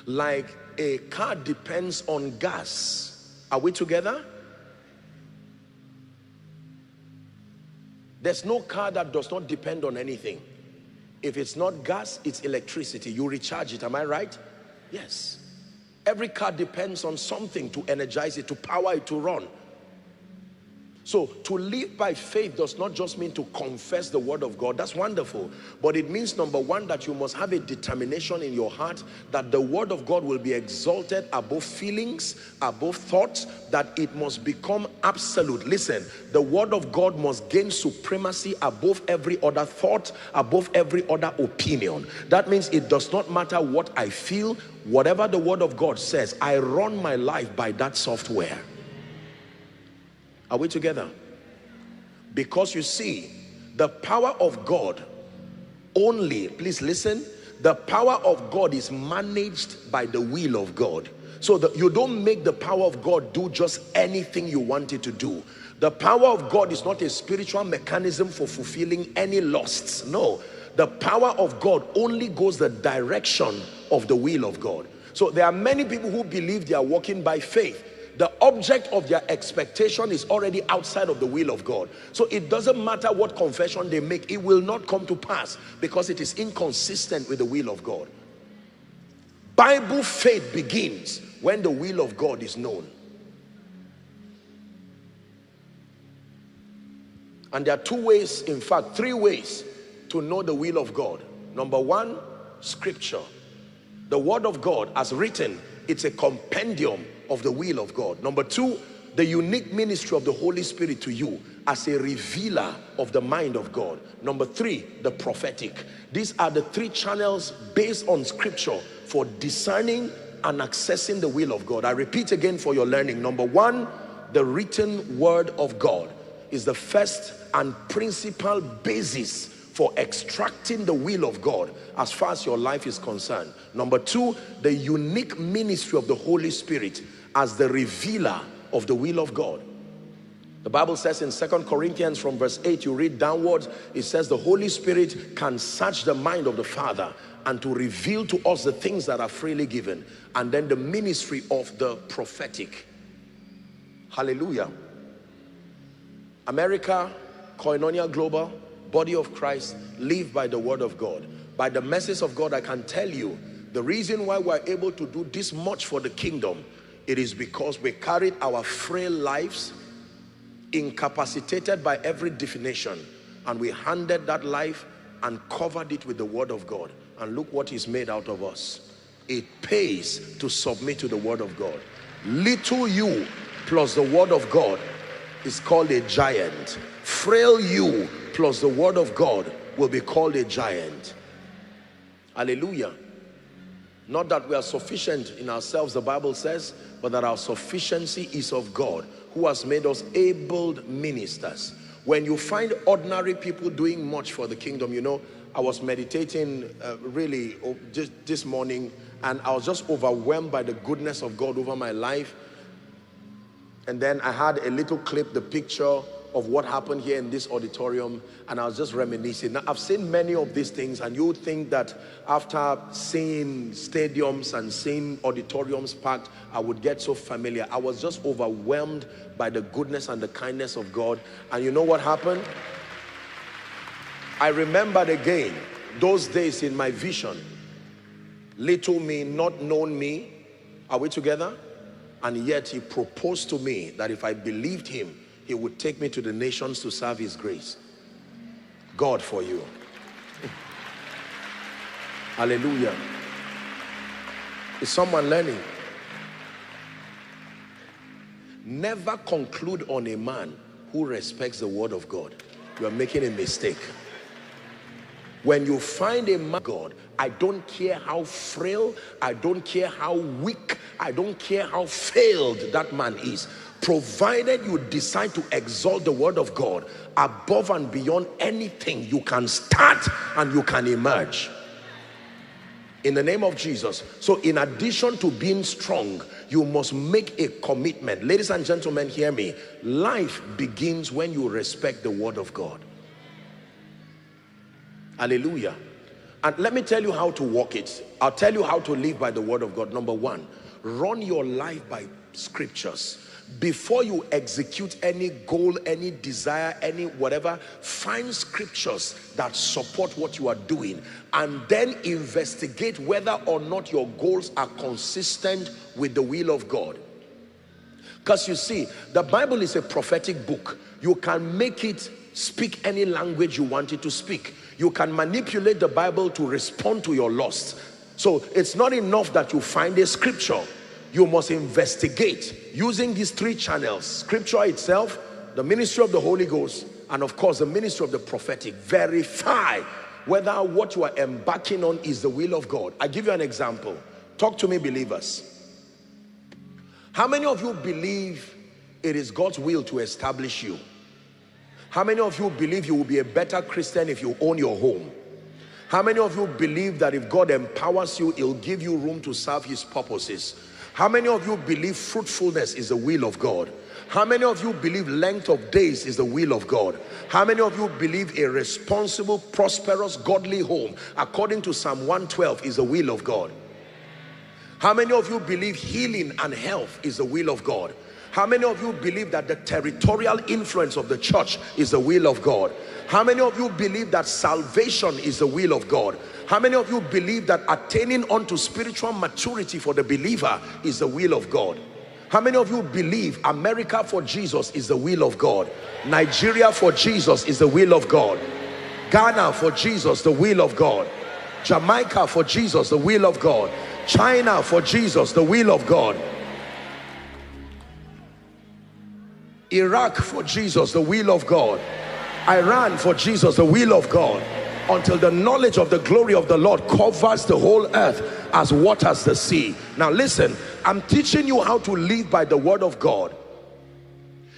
Like a car depends on gas. Are we together? There's no car that does not depend on anything. If it's not gas, it's electricity. You recharge it, am I right? Yes. Every car depends on something to energize it, to power it, to run. So to live by faith does not just mean to confess the word of God. That's wonderful. But it means, number one, that you must have a determination in your heart that the word of God will be exalted above feelings, above thoughts, that it must become absolute. Listen, the word of God must gain supremacy above every other thought, above every other opinion. That means it does not matter what I feel. Whatever the word of God says, I run my life by that software. Are we together? Because you see, the power of God only, please listen, the power of God is managed by the will of God. So that you don't make the power of God do just anything you want it to do. The power of God is not a spiritual mechanism for fulfilling any lusts. No, the power of God only goes the direction of the will of God. So there are many people who believe they are walking by faith. The object of their expectation is already outside of the will of God. So it doesn't matter what confession they make, it will not come to pass because it is inconsistent with the will of God. Bible faith begins when the will of God is known. And there are two ways, in fact, three ways to know the will of God. Number one, scripture. The word of God as written, it's a compendium of the will of God. Number two, the unique ministry of the Holy Spirit to you as a revealer of the mind of God. Number three, the prophetic. These are the three channels based on scripture for discerning and accessing the will of God. I repeat again for your learning. Number one, the written word of God is the first and principal basis for extracting the will of God as far as your life is concerned. Number two, the unique ministry of the Holy Spirit as the revealer of the will of God. The Bible says in 2 Corinthians from verse 8, you read downwards, it says the Holy Spirit can search the mind of the Father and to reveal to us the things that are freely given. And then the ministry of the prophetic. Hallelujah. America, Koinonia Global, body of Christ, live by the word of God. By the message of God, I can tell you the reason why we're able to do this much for the kingdom. It is because we carried our frail lives, incapacitated by every definition, and we handed that life and covered it with the word of God. And look what is made out of us. It pays to submit to the word of God. Little you plus the word of God is called a giant. Frail you plus the word of God will be called a giant. Hallelujah. Not that we are sufficient in ourselves, the Bible says, but that our sufficiency is of God, who has made us able ministers. When you find ordinary people doing much for the kingdom, you know, I was meditating really just this morning, and I was just overwhelmed by the goodness of God over my life. And then I had a little clip, the picture of what happened here in this auditorium, and I was just reminiscing. Now, I've seen many of these things, and you would think that after seeing stadiums and seeing auditoriums packed, I would get so familiar. I was just overwhelmed by the goodness and the kindness of God. And you know what happened? I remembered again those days in my vision. Little me, not known me. Are we together? And yet he proposed to me that if I believed him, he would take me to the nations to serve his grace. God for you. Hallelujah. Is someone learning? Never conclude on a man who respects the word of God. You are making a mistake. When you find a man, God, I don't care how frail, I don't care how weak, I don't care how failed that man is, provided you decide to exalt the word of God above and beyond anything, you can start and you can emerge. In the name of Jesus. So in addition to being strong, you must make a commitment. Ladies and gentlemen, hear me. Life begins when you respect the word of God. Hallelujah. And let me tell you how to walk it. I'll tell you how to live by the word of God. Number one, run your life by scriptures. Before you execute any goal, any desire, any whatever, find scriptures that support what you are doing, and then investigate whether or not your goals are consistent with the will of God. Because you see, the Bible is a prophetic book. You can make it speak any language you want it to speak. You can manipulate the Bible to respond to your lusts. So it's not enough that you find a scripture. You must investigate using these three channels: scripture itself, the ministry of the Holy Ghost, and of course the ministry of the prophetic. Verify whether what you are embarking on is the will of God. I give you an example. Talk to me, believers. How many of you believe it is God's will to establish you? How many of you believe you will be a better Christian if you own your home? How many of you believe that if God empowers you, he'll give you room to serve his purposes? How many of you believe fruitfulness is the will of God? How many of you believe length of days is the will of God? How many of you believe a responsible, prosperous, godly home according to Psalm 112 is the will of God? How many of you believe healing and health is the will of God? How many of you believe that the territorial influence of the church is the will of God? How many of you believe that salvation is the will of God? How many of you believe that attaining unto spiritual maturity for the believer is the will of God? How many of you believe America for Jesus is the will of God? Nigeria for Jesus is the will of God. Ghana for Jesus, the will of God. Jamaica for Jesus, the will of God. China for Jesus, the will of God. Iraq for Jesus, the will of God. Iran for Jesus, the will of God. Until the knowledge of the glory of the Lord covers the whole earth as waters the sea. Now listen, I'm teaching you how to live by the word of God.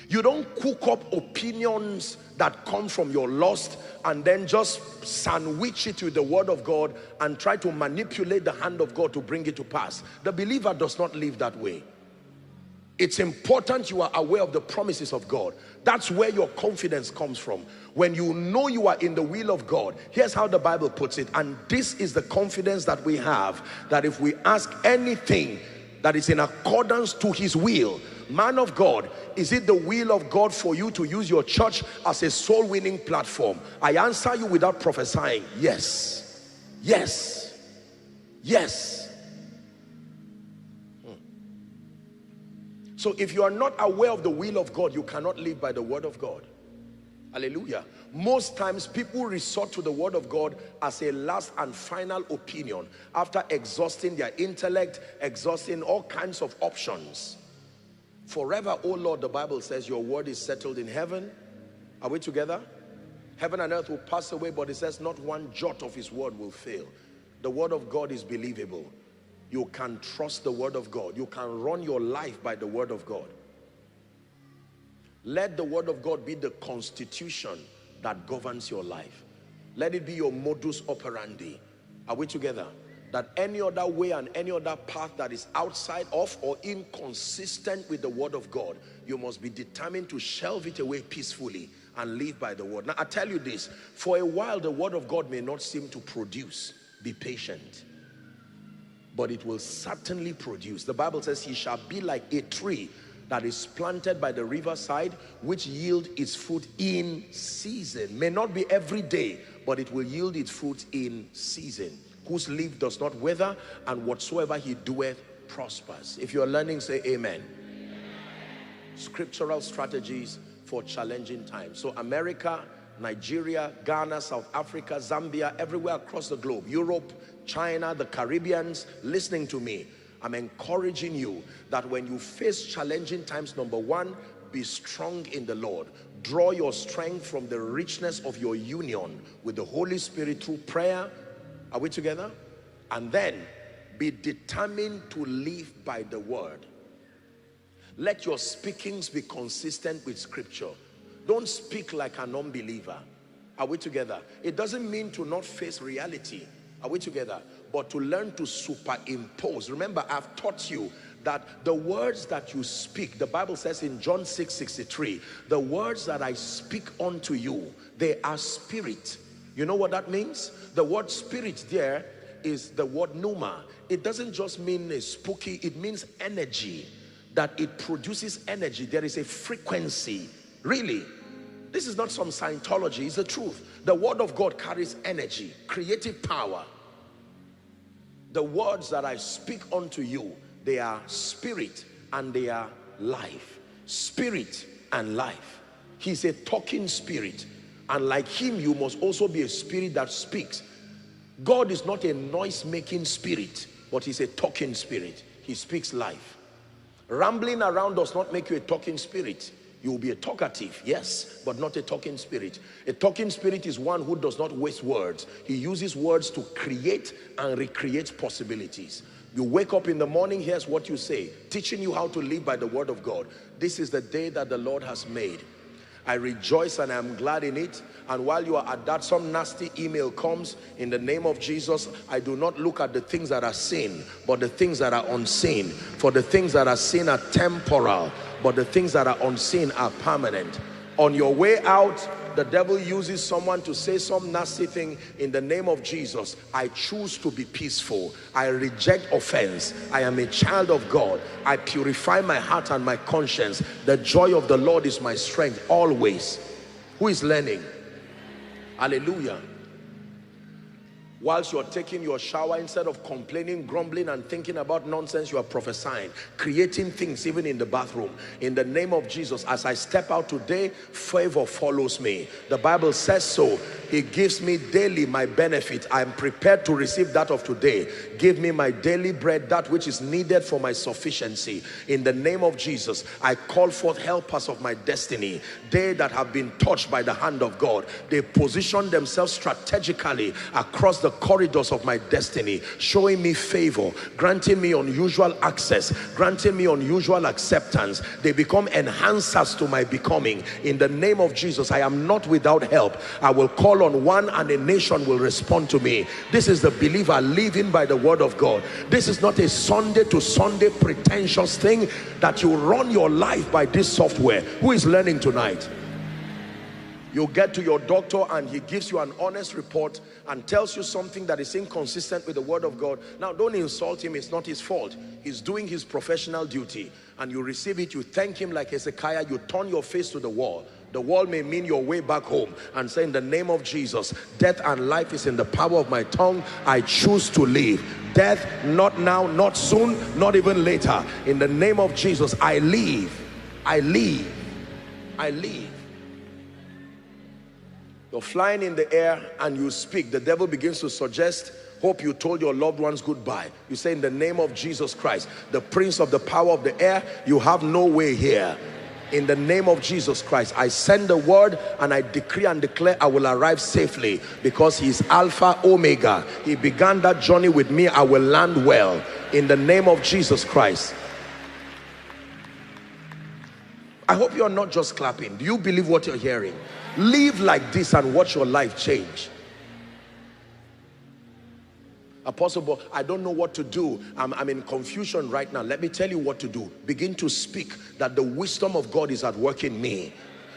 You don't cook up opinions that come from your lust and then just sandwich it with the word of God and try to manipulate the hand of God to bring it to pass. The believer does not live that way. It's important you are aware of the promises of God. That's where your confidence comes from. When you know you are in the will of God, here's how the Bible puts it, and this is the confidence that we have, that if we ask anything that is in accordance to his will. Man of God, is it the will of God for you to use your church as a soul winning platform? I answer you without prophesying, yes, yes, yes. So if you are not aware of the will of God, you cannot live by the word of God. Hallelujah. Most times people resort to the word of God as a last and final opinion after exhausting their intellect, exhausting all kinds of options. Forever, oh Lord, the Bible says your word is settled in heaven. Are we together? Heaven and earth will pass away, but it says not one jot of his word will fail. The word of God is believable. You can trust the word of God. You can run your life by the word of God. Let the word of God be the constitution that governs your life. Let it be your modus operandi. Are we together? That any other way and any other path that is outside of or inconsistent with the word of God, you must be determined to shelve it away peacefully and live by the word. Now I tell you this, for a while the word of God may not seem to produce. Be patient. But it will certainly produce. The Bible says he shall be like a tree that is planted by the riverside, which yield its fruit in season. May not be every day, but it will yield its fruit in season. Whose leaf does not wither, and whatsoever he doeth prospers. If you are learning, say amen. Scriptural strategies for challenging times. So America, Nigeria, Ghana, South Africa, Zambia, everywhere across the globe, Europe, China, the Caribbeans, listening to me, I'm encouraging you that when you face challenging times, number one, be strong in the Lord. Draw your strength from the richness of your union with the Holy Spirit through prayer. Are we together? And then be determined to live by the word. Let your speakings be consistent with scripture. Don't speak like an unbeliever. Are we together? It doesn't mean to not face reality. Are we together? But to learn to superimpose. Remember, I've taught you that the words that you speak, the Bible says in John 6:63, the words that I speak unto you, they are spirit You know what that means? The word spirit there is the word pneuma. It doesn't just mean a spooky, it means energy, that it produces energy. There is a frequency. Really, this is not some Scientology, it's the truth. The word of God carries energy, creative power. The words that I speak unto you, they are spirit and they are life. Spirit and life. He's a talking spirit, and like him you must also be a spirit that speaks. God is not a noise-making spirit, but he's a talking spirit. He speaks life. Rambling around does not make you a talking spirit. You will be a talkative, yes, but not a talking spirit. A talking spirit is one who does not waste words. He uses words to create and recreate possibilities. You wake up in the morning, here's what you say, teaching you how to live by the word of God. This is the day that the Lord has made. I rejoice and I'm glad in it. And while you are at that, some nasty email comes. In the name of Jesus, I do not look at the things that are seen, but the things that are unseen. For the things that are seen are temporal, but the things that are unseen are permanent. On your way out, the devil uses someone to say some nasty thing. In the name of Jesus, I choose to be peaceful. I reject offense. I am a child of God. I purify my heart and my conscience. The joy of the Lord is my strength always. Who is learning? Hallelujah. Whilst you're taking your shower, instead of complaining, grumbling, and thinking about nonsense, you are prophesying, creating things even in the bathroom. In the name of Jesus, as I step out today, favor follows me. The Bible says so. He gives me daily my benefit. I am prepared to receive that of today. Give me my daily bread, that which is needed for my sufficiency. In the name of Jesus, I call forth helpers of my destiny. They that have been touched by the hand of God, they position themselves strategically across the corridors of my destiny, showing me favor, granting me unusual access, granting me unusual acceptance. They become enhancers to my becoming. In the name of Jesus, I am not without help. I will call on one and a nation will respond to me. This is the believer living by the word of God. This is not a Sunday to Sunday pretentious thing that you run your life by this software. Who is learning tonight? You get to your doctor and he gives you an honest report and tells you something that is inconsistent with the word of God. Now don't insult him, it's not his fault. He's doing his professional duty, and you receive it, you thank him like Hezekiah, you turn your face to the wall. The wall may mean your way back home, and say, in the name of Jesus, death and life is in the power of my tongue. I choose to live. Death, not now, not soon, not even later. In the name of Jesus, I live. I live. I live. You're flying in the air and you speak. The devil begins to suggest, hope you told your loved ones goodbye. You say, in the name of Jesus Christ, the prince of the power of the air, you have no way here. In the name of Jesus Christ, I send the word and I decree and declare I will arrive safely, because he is Alpha, Omega. He began that journey with me. I will land well. In the name of Jesus Christ. I hope you're not just clapping. Do you believe what you're hearing? Live like this and watch your life change. Apostle, but I don't know what to do. I'm in confusion right now. Let me tell you what to do. Begin to speak that the wisdom of God is at work in me.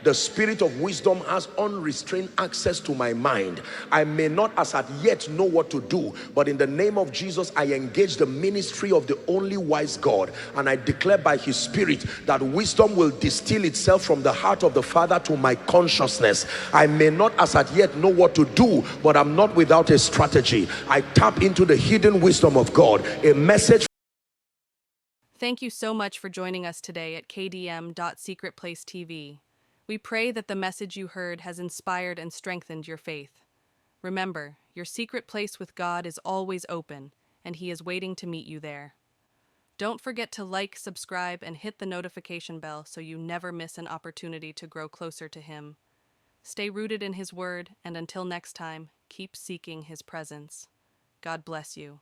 The spirit of wisdom has unrestrained access to my mind. I may not as at yet know what to do, but in the name of Jesus, I engage the ministry of the only wise God, and I declare by his spirit that wisdom will distill itself from the heart of the Father to my consciousness. I may not as at yet know what to do, but I'm not without a strategy. I tap into the hidden wisdom of God. A message. Thank you so much for joining us today at KDM.SECRETPLACETV. We pray that the message you heard has inspired and strengthened your faith. Remember, your secret place with God is always open, and he is waiting to meet you there. Don't forget to like, subscribe, and hit the notification bell so you never miss an opportunity to grow closer to him. Stay rooted in his word, and until next time, keep seeking his presence. God bless you.